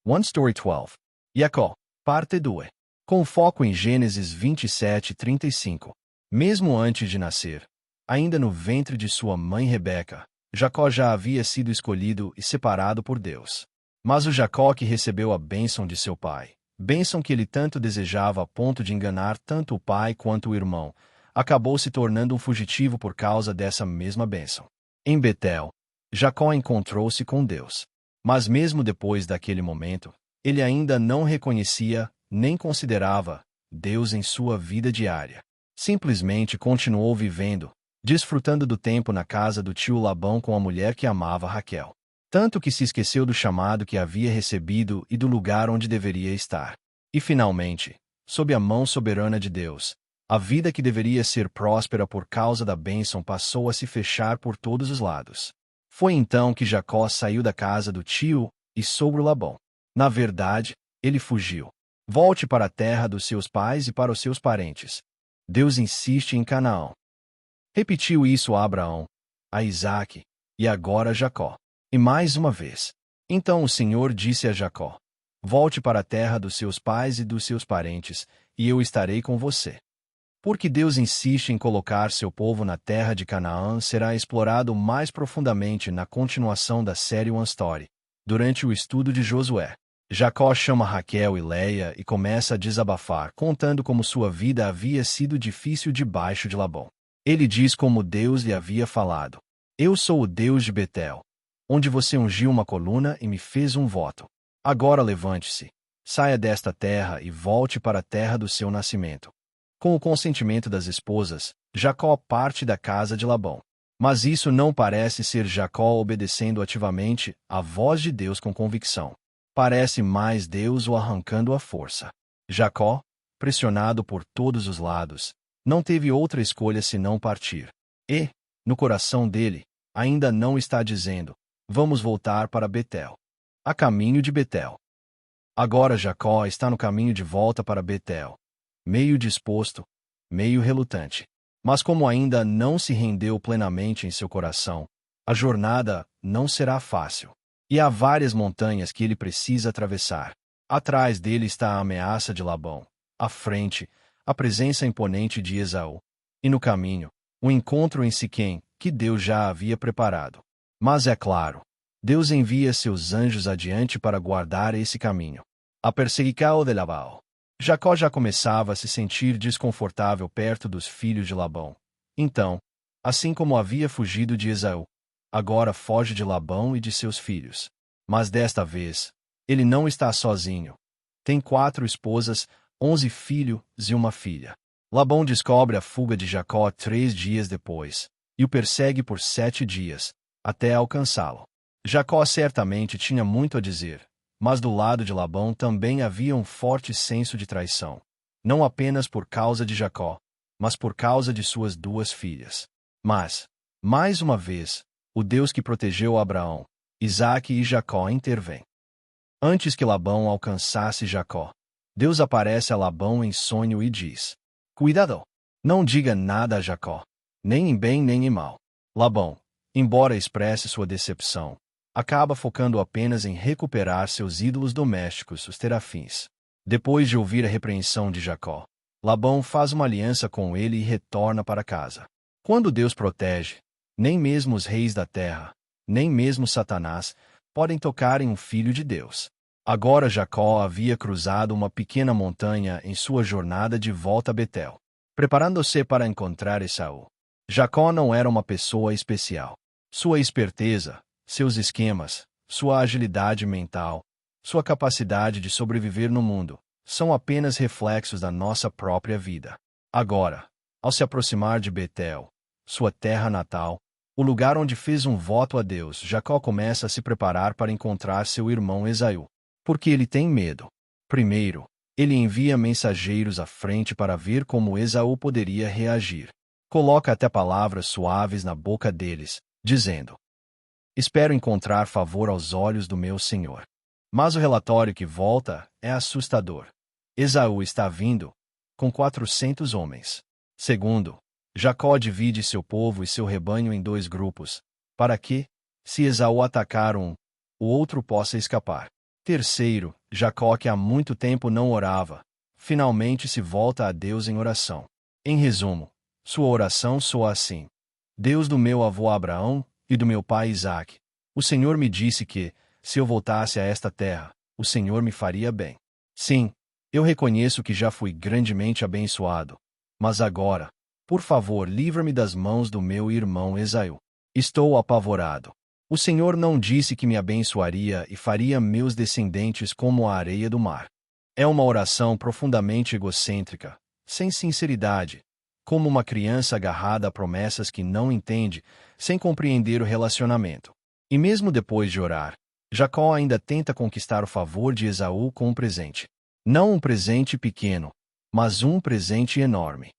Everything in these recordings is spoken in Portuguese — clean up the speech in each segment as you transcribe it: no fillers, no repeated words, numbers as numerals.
One Story 12. Jacó, parte 2. Com foco em Gênesis 27:35. Mesmo antes de nascer, ainda no ventre de sua mãe Rebeca, Jacó já havia sido escolhido e separado por Deus. Mas o Jacó que recebeu a bênção de seu pai, bênção que ele tanto desejava a ponto de enganar tanto o pai quanto o irmão, acabou se tornando um fugitivo por causa dessa mesma bênção. Em Betel, Jacó encontrou-se com Deus. Mas mesmo depois daquele momento, ele ainda não reconhecia, nem considerava, Deus em sua vida diária. Simplesmente continuou vivendo, desfrutando do tempo na casa do tio Labão com a mulher que amava Raquel. Tanto que se esqueceu do chamado que havia recebido e do lugar onde deveria estar. E finalmente, sob a mão soberana de Deus, a vida que deveria ser próspera por causa da bênção passou a se fechar por todos os lados. Foi então que Jacó saiu da casa do tio e sogro Labão. Na verdade, ele fugiu. Volte para a terra dos seus pais e para os seus parentes. Deus insiste em Canaã. Repetiu isso a Abraão, a Isaque e agora a Jacó. E mais uma vez. Então o Senhor disse a Jacó: volte para a terra dos seus pais e dos seus parentes, e eu estarei com você. Porque Deus insiste em colocar seu povo na terra de Canaã será explorado mais profundamente na continuação da série One Story, durante o estudo de Josué. Jacó chama Raquel e Leia e começa a desabafar, contando como sua vida havia sido difícil debaixo de Labão. Ele diz como Deus lhe havia falado: eu sou o Deus de Betel, onde você ungiu uma coluna e me fez um voto. Agora levante-se, saia desta terra e volte para a terra do seu nascimento. Com o consentimento das esposas, Jacó parte da casa de Labão. Mas isso não parece ser Jacó obedecendo ativamente à voz de Deus com convicção. Parece mais Deus o arrancando à força. Jacó, pressionado por todos os lados, não teve outra escolha senão partir. E, no coração dele, ainda não está dizendo: vamos voltar para Betel. A caminho de Betel. Agora Jacó está no caminho de volta para Betel. Meio disposto, meio relutante. Mas como ainda não se rendeu plenamente em seu coração, a jornada não será fácil. E há várias montanhas que ele precisa atravessar. Atrás dele está a ameaça de Labão. À frente, a presença imponente de Esaú. E no caminho, o encontro em Siquém, que Deus já havia preparado. Mas é claro, Deus envia seus anjos adiante para guardar esse caminho. A perseguição de Labão. Jacó já começava a se sentir desconfortável perto dos filhos de Labão. Então, assim como havia fugido de Esaú, agora foge de Labão e de seus filhos. Mas desta vez, ele não está sozinho. Tem 4 esposas, 11 filhos e uma filha. Labão descobre a fuga de Jacó 3 dias depois, e o persegue por 7 dias, até alcançá-lo. Jacó certamente tinha muito a dizer, mas do lado de Labão também havia um forte senso de traição. Não apenas por causa de Jacó, mas por causa de suas 2 filhas. Mas, mais uma vez, o Deus que protegeu Abraão, Isaque e Jacó intervém. Antes que Labão alcançasse Jacó, Deus aparece a Labão em sonho e diz: cuidado! Não diga nada a Jacó, nem em bem nem em mal. Labão, embora expresse sua decepção, acaba focando apenas em recuperar seus ídolos domésticos, os terafins. Depois de ouvir a repreensão de Jacó, Labão faz uma aliança com ele e retorna para casa. Quando Deus protege, nem mesmo os reis da terra, nem mesmo Satanás, podem tocar em um filho de Deus. Agora Jacó havia cruzado uma pequena montanha em sua jornada de volta a Betel, preparando-se para encontrar Esaú. Jacó não era uma pessoa especial. Sua esperteza, seus esquemas, sua agilidade mental, sua capacidade de sobreviver no mundo, são apenas reflexos da nossa própria vida. Agora, ao se aproximar de Betel, sua terra natal, o lugar onde fez um voto a Deus, Jacó começa a se preparar para encontrar seu irmão Esaú. Porque ele tem medo. Primeiro, ele envia mensageiros à frente para ver como Esaú poderia reagir. Coloca até palavras suaves na boca deles, dizendo: espero encontrar favor aos olhos do meu senhor. Mas o relatório que volta é assustador. Esaú está vindo, com 400 homens. Segundo, Jacó divide seu povo e seu rebanho em 2 grupos, para que, se Esaú atacar um, o outro possa escapar. Terceiro, Jacó, que há muito tempo não orava, finalmente se volta a Deus em oração. Em resumo, sua oração soa assim: Deus do meu avô Abraão e do meu pai Isaque, o Senhor me disse que, se eu voltasse a esta terra, o Senhor me faria bem. Sim, eu reconheço que já fui grandemente abençoado, mas agora, por favor, livra-me das mãos do meu irmão Esaú. Estou apavorado. O Senhor não disse que me abençoaria e faria meus descendentes como a areia do mar. É uma oração profundamente egocêntrica, sem sinceridade, como uma criança agarrada a promessas que não entende, sem compreender o relacionamento. E mesmo depois de orar, Jacó ainda tenta conquistar o favor de Esaú com um presente. Não um presente pequeno, mas um presente enorme.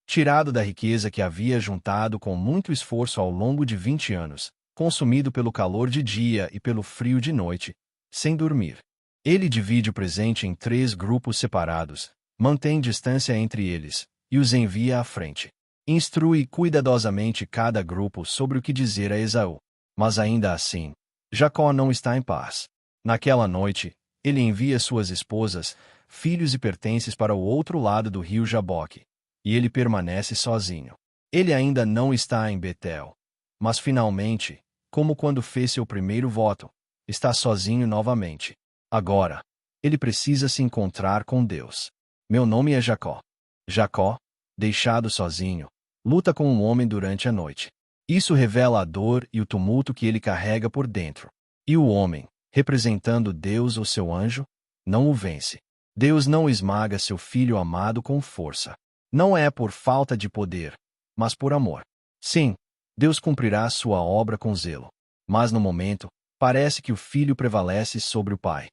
Tirado da riqueza que havia juntado com muito esforço ao longo de 20 anos, consumido pelo calor de dia e pelo frio de noite, sem dormir. Ele divide o presente em 3 grupos separados, mantém distância entre eles, e os envia à frente. Instrui cuidadosamente cada grupo sobre o que dizer a Esaú. Mas ainda assim, Jacó não está em paz. Naquela noite, ele envia suas esposas, filhos e pertences para o outro lado do rio Jaboque. E ele permanece sozinho. Ele ainda não está em Betel. Mas finalmente, como quando fez seu primeiro voto, está sozinho novamente. Agora, ele precisa se encontrar com Deus. Meu nome é Jacó. Jacó, deixado sozinho, luta com um homem durante a noite. Isso revela a dor e o tumulto que ele carrega por dentro. E o homem, representando Deus ou seu anjo, não o vence. Deus não esmaga seu filho amado com força. Não é por falta de poder, mas por amor. Sim, Deus cumprirá sua obra com zelo. Mas no momento, parece que o filho prevalece sobre o pai.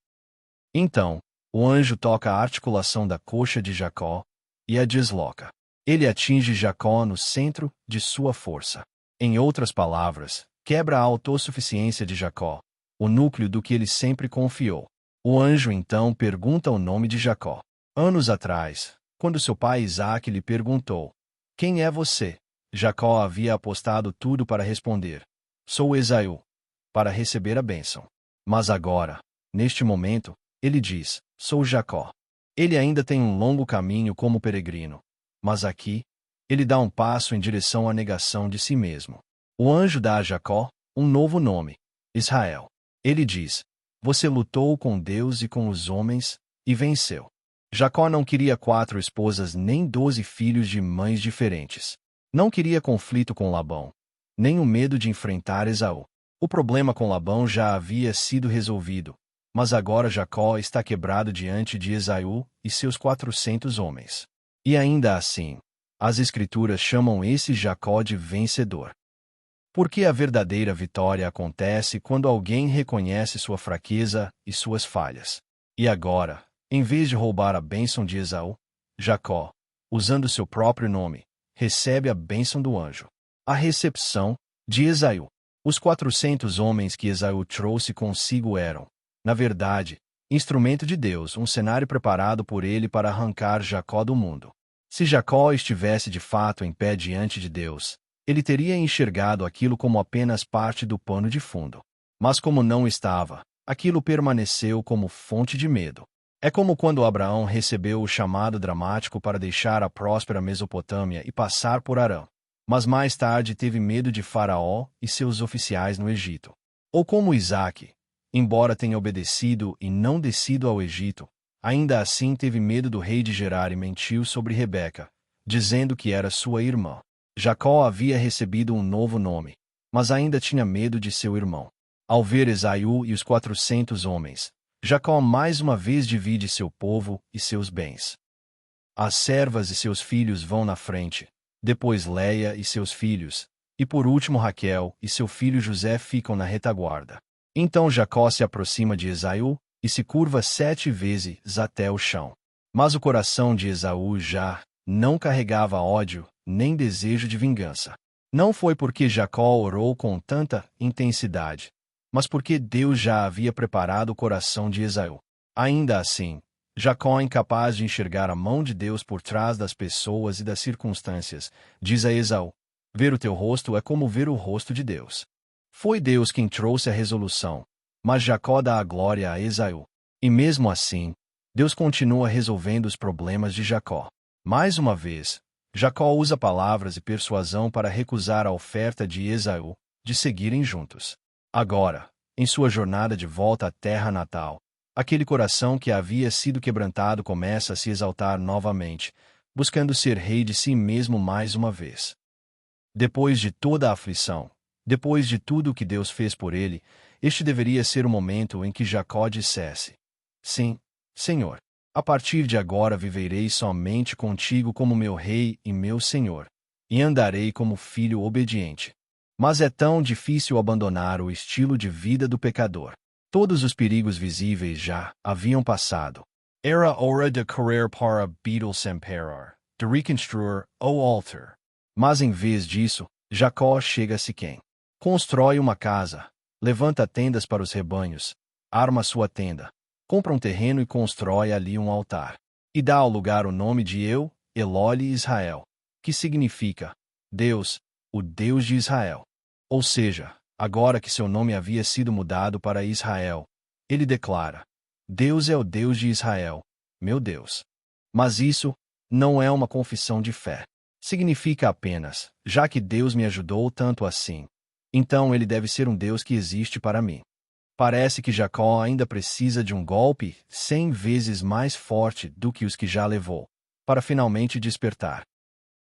Então, o anjo toca a articulação da coxa de Jacó e a desloca. Ele atinge Jacó no centro de sua força. Em outras palavras, quebra a autossuficiência de Jacó, o núcleo do que ele sempre confiou. O anjo então pergunta o nome de Jacó. Anos atrás, quando seu pai Isaque lhe perguntou: Quem é você? Jacó havia apostado tudo para responder: Sou Esaú, para receber a bênção. Mas agora, neste momento, ele diz: Sou Jacó. Ele ainda tem um longo caminho como peregrino. Mas aqui, ele dá um passo em direção à negação de si mesmo. O anjo dá a Jacó um novo nome: Israel. Ele diz: Você lutou com Deus e com os homens, e venceu. Jacó não queria 4 esposas nem 12 filhos de mães diferentes. Não queria conflito com Labão, nem o medo de enfrentar Esaú. O problema com Labão já havia sido resolvido, mas agora Jacó está quebrado diante de Esaú e seus 400 homens. E ainda assim, as Escrituras chamam esse Jacó de vencedor. Porque a verdadeira vitória acontece quando alguém reconhece sua fraqueza e suas falhas. E agora, em vez de roubar a bênção de Esaú, Jacó, usando seu próprio nome, recebe a bênção do anjo. A recepção de Esaú. Os 400 homens que Esaú trouxe consigo eram, na verdade, instrumento de Deus, um cenário preparado por ele para arrancar Jacó do mundo. Se Jacó estivesse de fato em pé diante de Deus, ele teria enxergado aquilo como apenas parte do pano de fundo. Mas como não estava, aquilo permaneceu como fonte de medo. É como quando Abraão recebeu o chamado dramático para deixar a próspera Mesopotâmia e passar por Arã. Mas mais tarde teve medo de Faraó e seus oficiais no Egito. Ou como Isaque, embora tenha obedecido e não descido ao Egito, ainda assim teve medo do rei de Gerar e mentiu sobre Rebeca, dizendo que era sua irmã. Jacó havia recebido um novo nome, mas ainda tinha medo de seu irmão. Ao ver Esaú e os 400 homens, Jacó mais uma vez divide seu povo e seus bens. As servas e seus filhos vão na frente, depois Leia e seus filhos, e por último Raquel e seu filho José ficam na retaguarda. Então Jacó se aproxima de Esaú e se curva 7 vezes até o chão. Mas o coração de Esaú já não carregava ódio nem desejo de vingança. Não foi porque Jacó orou com tanta intensidade, mas porque Deus já havia preparado o coração de Esaú. Ainda assim, Jacó, incapaz de enxergar a mão de Deus por trás das pessoas e das circunstâncias, diz a Esaú: Ver o teu rosto é como ver o rosto de Deus. Foi Deus quem trouxe a resolução, mas Jacó dá a glória a Esaú. E mesmo assim, Deus continua resolvendo os problemas de Jacó. Mais uma vez, Jacó usa palavras e persuasão para recusar a oferta de Esaú de seguirem juntos. Agora, em sua jornada de volta à terra natal, aquele coração que havia sido quebrantado começa a se exaltar novamente, buscando ser rei de si mesmo mais uma vez. Depois de toda a aflição, depois de tudo o que Deus fez por ele, este deveria ser o momento em que Jacó dissesse: Sim, Senhor, a partir de agora viverei somente contigo como meu rei e meu Senhor, e andarei como filho obediente. Mas é tão difícil abandonar o estilo de vida do pecador. Todos os perigos visíveis já haviam passado. Era hora de correr para Betel-Semperar, de reconstruir o altar. Mas em vez disso, Jacó chega a Siquém. Constrói uma casa, levanta tendas para os rebanhos, arma sua tenda, compra um terreno e constrói ali um altar. E dá ao lugar o nome de Eloi Israel, que significa Deus, o Deus de Israel. Ou seja, agora que seu nome havia sido mudado para Israel, ele declara: Deus é o Deus de Israel, meu Deus. Mas isso não é uma confissão de fé. Significa apenas: já que Deus me ajudou tanto assim, então ele deve ser um Deus que existe para mim. Parece que Jacó ainda precisa de um golpe 100 vezes mais forte do que os que já levou, para finalmente despertar.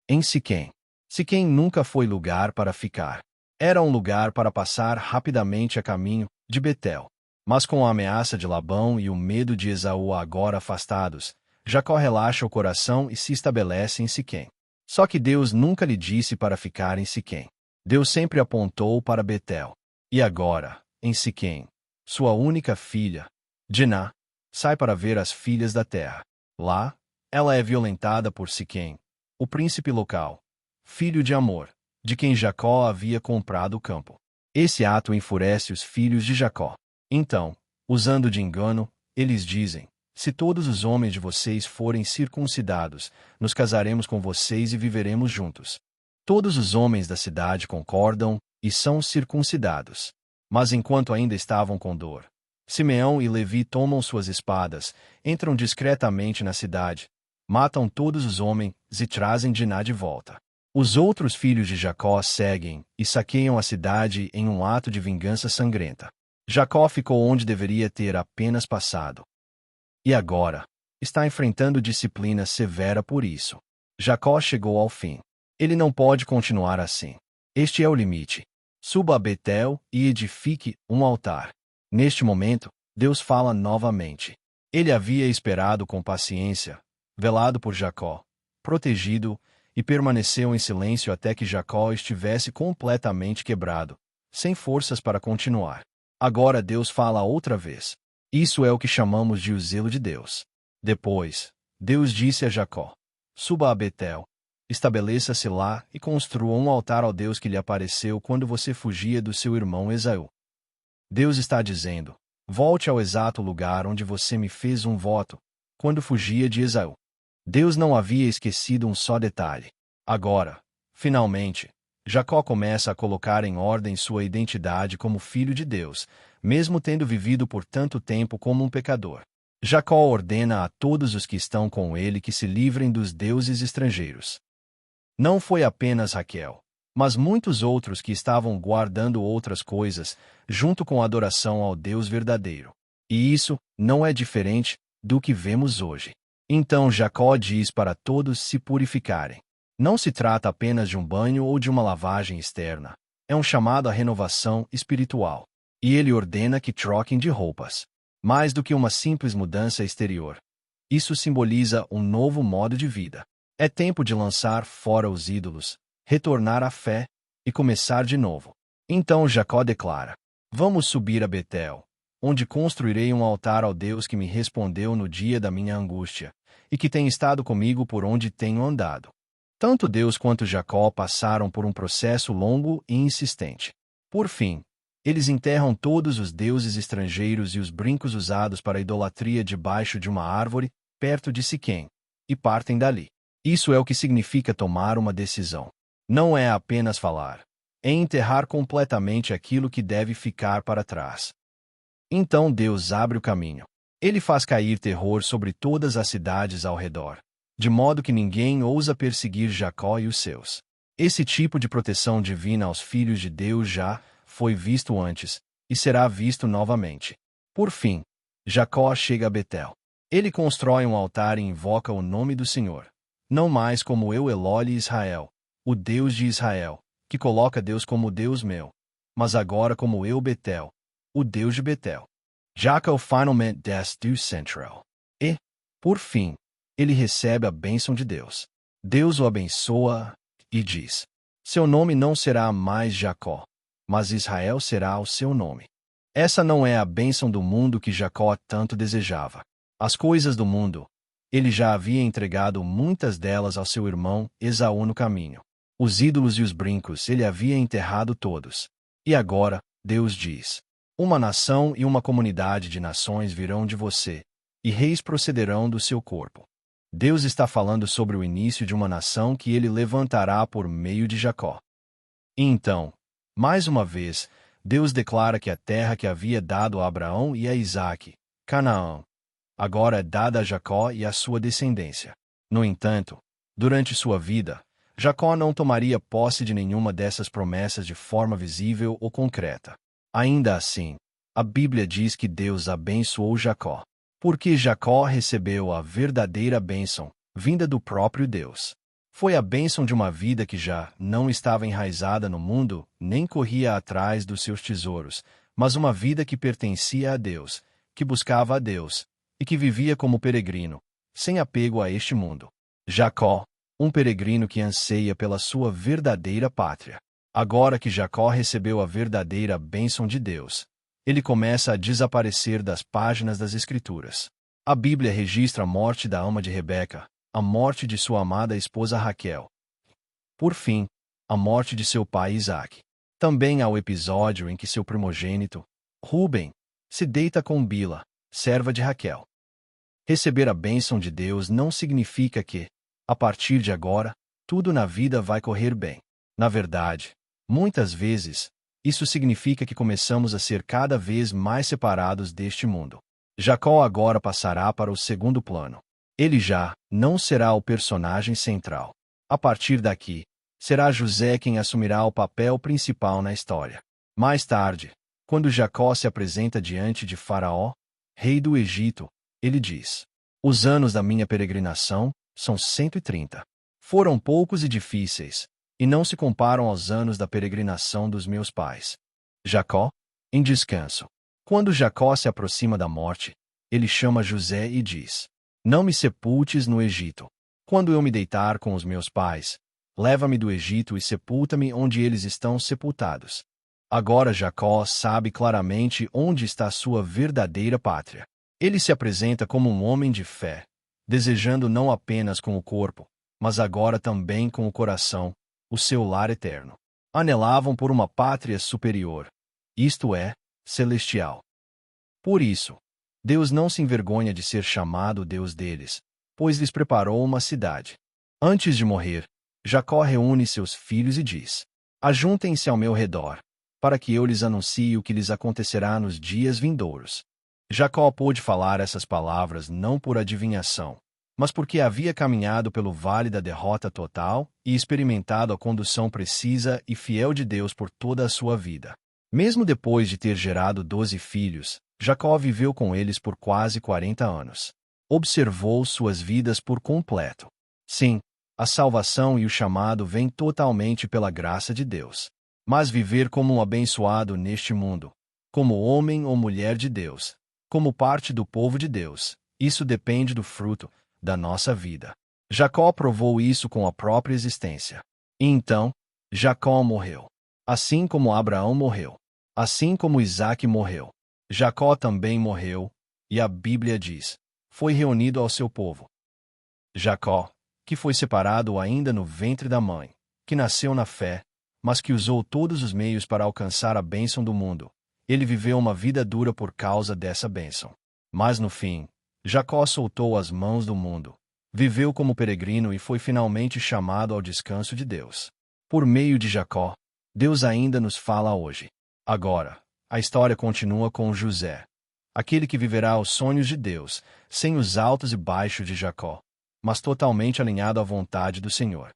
Em Siquém. Siquém nunca foi lugar para ficar. Era um lugar para passar rapidamente a caminho de Betel. Mas com a ameaça de Labão e o medo de Esaú agora afastados, Jacó relaxa o coração e se estabelece em Siquém. Só que Deus nunca lhe disse para ficar em Siquém. Deus sempre apontou para Betel. E agora, em Siquém, sua única filha, Diná, sai para ver as filhas da terra. Lá, ela é violentada por Siquém, o príncipe local, filho de Amor, de quem Jacó havia comprado o campo. Esse ato enfurece os filhos de Jacó. Então, usando de engano, eles dizem: se todos os homens de vocês forem circuncidados, nos casaremos com vocês e viveremos juntos. Todos os homens da cidade concordam e são circuncidados. Mas enquanto ainda estavam com dor, Simeão e Levi tomam suas espadas, entram discretamente na cidade, matam todos os homens e trazem Diná de volta. Os outros filhos de Jacó seguem e saqueiam a cidade em um ato de vingança sangrenta. Jacó ficou onde deveria ter apenas passado. E agora, está enfrentando disciplina severa por isso. Jacó chegou ao fim. Ele não pode continuar assim. Este é o limite. Suba a Betel e edifique um altar. Neste momento, Deus fala novamente. Ele havia esperado com paciência, velado por Jacó, protegido, e permaneceu em silêncio até que Jacó estivesse completamente quebrado, sem forças para continuar. Agora Deus fala outra vez. Isso é o que chamamos de o zelo de Deus. Depois, Deus disse a Jacó: suba a Betel, estabeleça-se lá e construa um altar ao Deus que lhe apareceu quando você fugia do seu irmão Esaú. Deus está dizendo: volte ao exato lugar onde você me fez um voto, quando fugia de Esaú. Deus não havia esquecido um só detalhe. Agora, finalmente, Jacó começa a colocar em ordem sua identidade como filho de Deus, mesmo tendo vivido por tanto tempo como um pecador. Jacó ordena a todos os que estão com ele que se livrem dos deuses estrangeiros. Não foi apenas Raquel, mas muitos outros que estavam guardando outras coisas, junto com a adoração ao Deus verdadeiro. E isso não é diferente do que vemos hoje. Então Jacó diz para todos se purificarem. Não se trata apenas de um banho ou de uma lavagem externa. É um chamado à renovação espiritual. E ele ordena que troquem de roupas. Mais do que uma simples mudança exterior. Isso simboliza um novo modo de vida. É tempo de lançar fora os ídolos, retornar à fé e começar de novo. Então Jacó declara: vamos subir a Betel, onde construirei um altar ao Deus que me respondeu no dia da minha angústia, e que tem estado comigo por onde tenho andado. Tanto Deus quanto Jacó passaram por um processo longo e insistente. Por fim, eles enterram todos os deuses estrangeiros e os brincos usados para a idolatria debaixo de uma árvore, perto de Siquém, e partem dali. Isso é o que significa tomar uma decisão. Não é apenas falar. É enterrar completamente aquilo que deve ficar para trás. Então Deus abre o caminho. Ele faz cair terror sobre todas as cidades ao redor, de modo que ninguém ousa perseguir Jacó e os seus. Esse tipo de proteção divina aos filhos de Deus já foi visto antes e será visto novamente. Por fim, Jacó chega a Betel. Ele constrói um altar e invoca o nome do Senhor. Não mais como eu Eloi Israel, o Deus de Israel, que coloca Deus como Deus meu, mas agora como eu Betel, o Deus de Betel. Jacó finalmente desce do central. E, por fim, ele recebe a bênção de Deus. Deus o abençoa e diz: seu nome não será mais Jacó, mas Israel será o seu nome. Essa não é a bênção do mundo que Jacó tanto desejava. As coisas do mundo, ele já havia entregado muitas delas ao seu irmão Esaú no caminho. Os ídolos e os brincos ele havia enterrado todos. E agora, Deus diz: uma nação e uma comunidade de nações virão de você, e reis procederão do seu corpo. Deus está falando sobre o início de uma nação que ele levantará por meio de Jacó. E então, mais uma vez, Deus declara que a terra que havia dado a Abraão e a Isaque, Canaã, agora é dada a Jacó e à sua descendência. No entanto, durante sua vida, Jacó não tomaria posse de nenhuma dessas promessas de forma visível ou concreta. Ainda assim, a Bíblia diz que Deus abençoou Jacó, porque Jacó recebeu a verdadeira bênção, vinda do próprio Deus. Foi a bênção de uma vida que já não estava enraizada no mundo, nem corria atrás dos seus tesouros, mas uma vida que pertencia a Deus, que buscava a Deus, e que vivia como peregrino, sem apego a este mundo. Jacó, um peregrino que anseia pela sua verdadeira pátria. Agora que Jacó recebeu a verdadeira bênção de Deus, ele começa a desaparecer das páginas das Escrituras. A Bíblia registra a morte da ama de Rebeca, a morte de sua amada esposa Raquel. Por fim, a morte de seu pai Isaque. Também há o episódio em que seu primogênito, Ruben, se deita com Bila, serva de Raquel. Receber a bênção de Deus não significa que, a partir de agora, tudo na vida vai correr bem. Na verdade, muitas vezes, isso significa que começamos a ser cada vez mais separados deste mundo. Jacó agora passará para o segundo plano. Ele já não será o personagem central. A partir daqui, será José quem assumirá o papel principal na história. Mais tarde, quando Jacó se apresenta diante de Faraó, rei do Egito, ele diz: os anos da minha peregrinação são 130. Foram poucos e difíceis, e não se comparam aos anos da peregrinação dos meus pais. Jacó, em descanso. Quando Jacó se aproxima da morte, ele chama José e diz: não me sepultes no Egito. Quando eu me deitar com os meus pais, leva-me do Egito e sepulta-me onde eles estão sepultados. Agora Jacó sabe claramente onde está sua verdadeira pátria. Ele se apresenta como um homem de fé, desejando não apenas com o corpo, mas agora também com o coração, o seu lar eterno. Anelavam por uma pátria superior, isto é, celestial. Por isso, Deus não se envergonha de ser chamado Deus deles, pois lhes preparou uma cidade. Antes de morrer, Jacó reúne seus filhos e diz: ajuntem-se ao meu redor, para que eu lhes anuncie o que lhes acontecerá nos dias vindouros. Jacó pôde falar essas palavras não por adivinhação, mas porque havia caminhado pelo vale da derrota total e experimentado a condução precisa e fiel de Deus por toda a sua vida. Mesmo depois de ter gerado 12 filhos, Jacó viveu com eles por quase 40 anos. Observou suas vidas por completo. Sim, a salvação e o chamado vêm totalmente pela graça de Deus. Mas viver como um abençoado neste mundo, como homem ou mulher de Deus, como parte do povo de Deus, isso depende do fruto da nossa vida. Jacó provou isso com a própria existência. E então, Jacó morreu. Assim como Abraão morreu. Assim como Isaque morreu. Jacó também morreu, e a Bíblia diz: foi reunido ao seu povo. Jacó, que foi separado ainda no ventre da mãe, que nasceu na fé, mas que usou todos os meios para alcançar a bênção do mundo, ele viveu uma vida dura por causa dessa bênção. Mas no fim, Jacó soltou as mãos do mundo, viveu como peregrino e foi finalmente chamado ao descanso de Deus. Por meio de Jacó, Deus ainda nos fala hoje. Agora, a história continua com José. aquele que viverá os sonhos de Deus, sem os altos e baixos de Jacó, mas totalmente alinhado à vontade do Senhor.